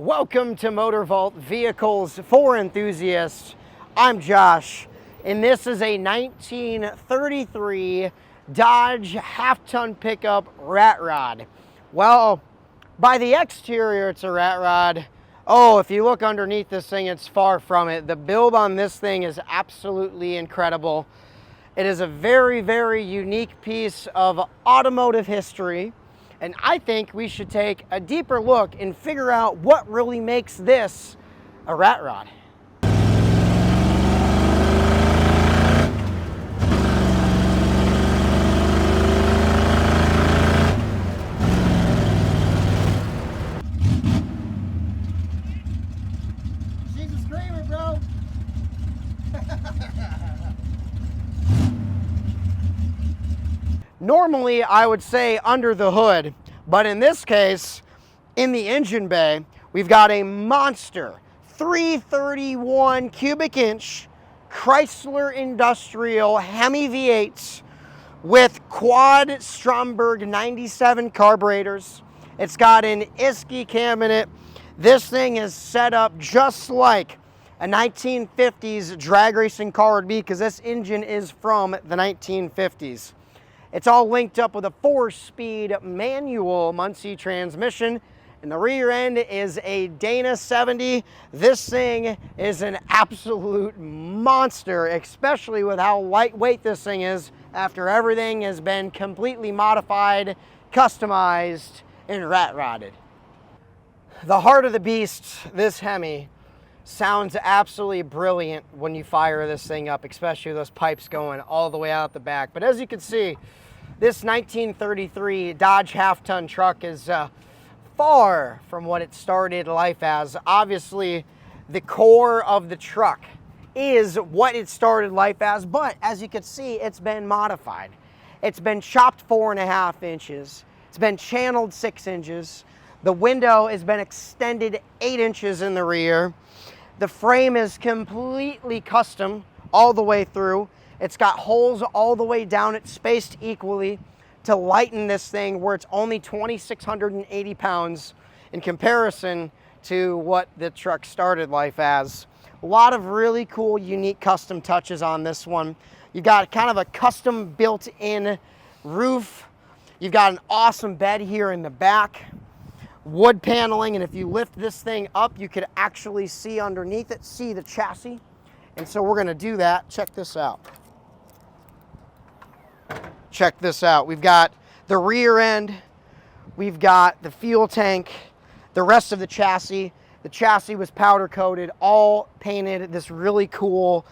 Welcome to Motor Vault Vehicles for Enthusiasts. I'm Josh, and this is a 1933 Dodge half-ton pickup rat rod. Well, by the exterior, it's a rat rod. Oh, if you look underneath this thing, it's far from it. The build on this thing is absolutely incredible. It is a very, very unique piece of automotive history. And I think we should take a deeper look and figure out what really makes this a rat rod. She's a screamer, bro. Normally, I would say under the hood, but in this case, in the engine bay, we've got a monster 331 cubic inch Chrysler Industrial Hemi V8s with quad Stromberg 97 carburetors. It's got an ISKI cam in it. This thing is set up just like a 1950s drag racing car would be, because this engine is from the 1950s. It's all linked up with a 4-speed manual MUNCIE transmission, and the rear end is a Dana 70. This thing is an absolute monster, especially with how lightweight this thing is after everything has been completely modified, customized, and rat rodded. The heart of the beast, this Hemi, sounds absolutely brilliant when you fire this thing up, especially with those pipes going all the way out the back. But as you can see, this 1933 Dodge half-ton truck is far from what it started life as. Obviously, the core of the truck is what it started life as, but as you can see, it's been modified. It's been chopped 4.5 inches. It's been channeled 6 inches. The window has been extended 8 inches in the rear. The frame is completely custom all the way through. It's got holes all the way down. It's spaced equally to lighten this thing, where it's only 2,680 pounds in comparison to what the truck started life as. A lot of really cool, unique custom touches on this one. You've got kind of a custom built-in roof. You've got an awesome bed here in the back. Wood paneling, and if you lift this thing up, you could actually see underneath it, see the chassis. And so we're gonna do that. Check this out. Check this out. We've got the rear end, we've got the fuel tank, the rest of the chassis. The chassis was powder coated, all painted this really cool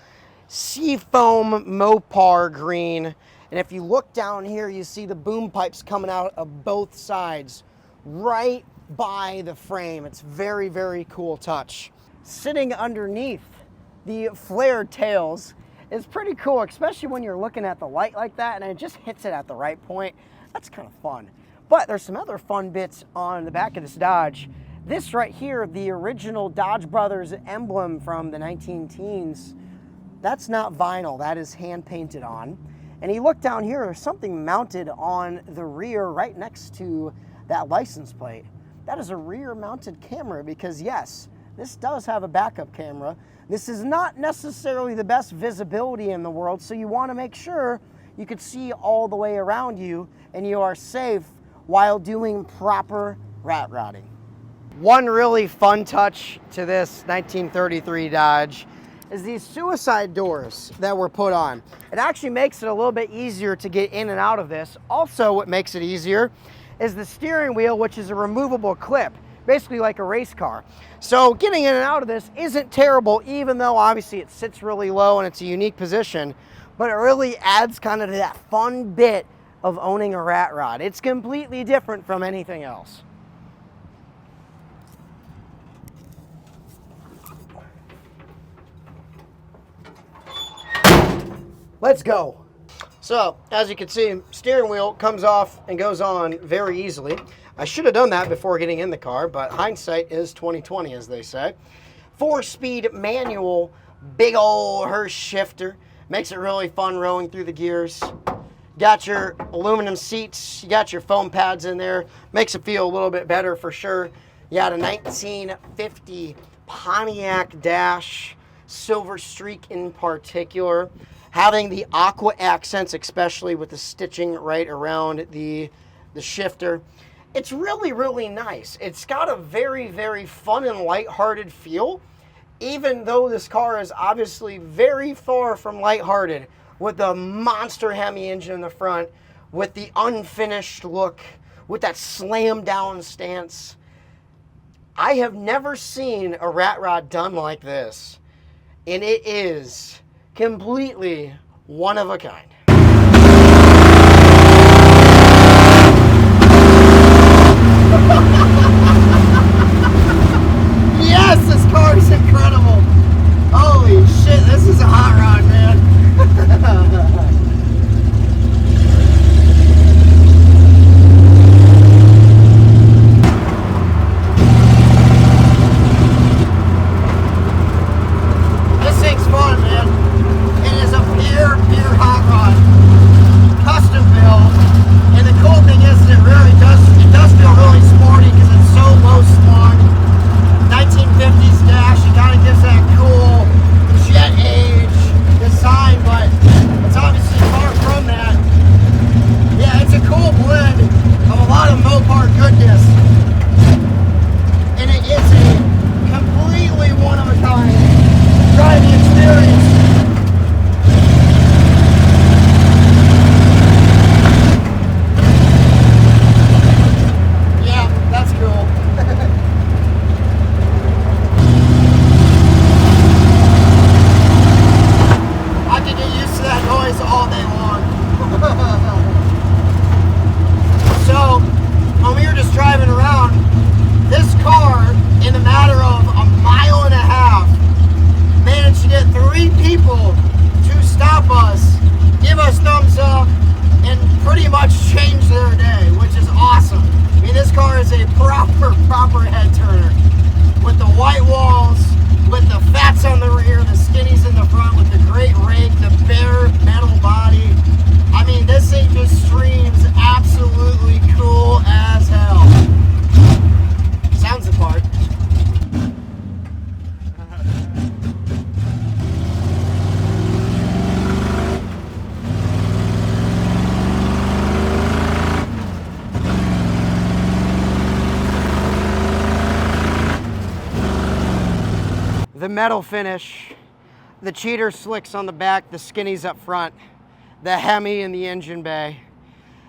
SEAFOAM Mopar green. And if you look down here, you see the boom pipes coming out of both sides, right by the frame. It's very, very cool touch. Sitting underneath the flared tails is pretty cool, especially when you're looking at the light like that and it just hits it at the right point. That's kind of fun. But there's some other fun bits on the back of this Dodge. This right here, the original Dodge Brothers emblem from the 19-teens, that's not vinyl, that is hand painted on. And you look down here, there's something mounted on the rear right next to that license plate. That is a rear mounted camera, because yes, this does have a backup camera. This is not necessarily the best visibility in the world, so you want to make sure you can see all the way around you and you are safe while doing proper rat rodding. One really fun touch to this 1933 Dodge is these suicide doors that were put on. It actually makes it a little bit easier to get in and out of this. Also, what makes it easier is the steering wheel, which is a removable clip, basically like a race car. So getting in and out of this isn't terrible, even though obviously it sits really low and it's a unique position, but it really adds kind of to that fun bit of owning a rat rod. It's completely different from anything else. Let's go. So, as you can see, steering wheel comes off and goes on very easily. I should have done that before getting in the car, but hindsight is 20/20, as they say. 4-speed manual, big ol' Hirsch shifter. Makes it really fun rolling through the gears. Got your aluminum seats, you got your foam pads in there. Makes it feel a little bit better for sure. You got a 1950 Pontiac dash, silver streak in particular, having the aqua accents, especially with the stitching right around the shifter. It's really, really nice. It's got a very, very fun and lighthearted feel, even though this car is obviously very far from lighthearted, with the monster Hemi engine in the front, with the unfinished look, with that slam down stance. I have never seen a rat rod done like this, and it is completely one of a kind. Yes, this car is incredible. Holy shit, this is a hot rod, man. Proper head turner with the white walls, with the fats on the rear, the skinnies in the front, with the great rake, the bare metal body. I mean, this thing just streams absolutely cool as hell. Sounds the part. The metal finish, the cheater slicks on the back, the skinnies up front, the Hemi in the engine bay.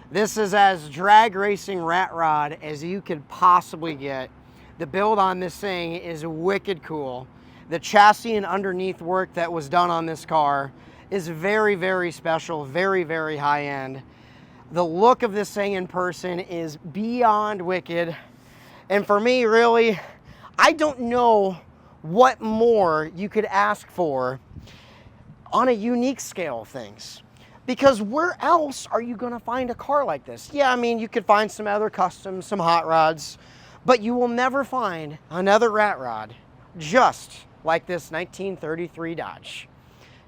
This is as drag racing rat rod as you could possibly get. The build on this thing is wicked cool. The chassis and underneath work that was done on this car is very, very special, very, very high end. The look of this thing in person is beyond wicked. And for me, really, I don't know what more you could ask for on a unique scale of things. Because where else are you gonna find a car like this? Yeah, I mean, you could find some other customs, some hot rods, but you will never find another rat rod just like this 1933 Dodge.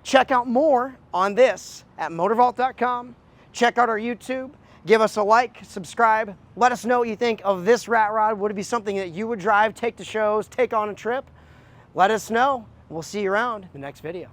Check out more on this at motorvault.com. Check out our YouTube. Give us a like, subscribe. Let us know what you think of this rat rod. Would it be something that you would drive, take to shows, take on a trip? Let us know. We'll see you around the next video.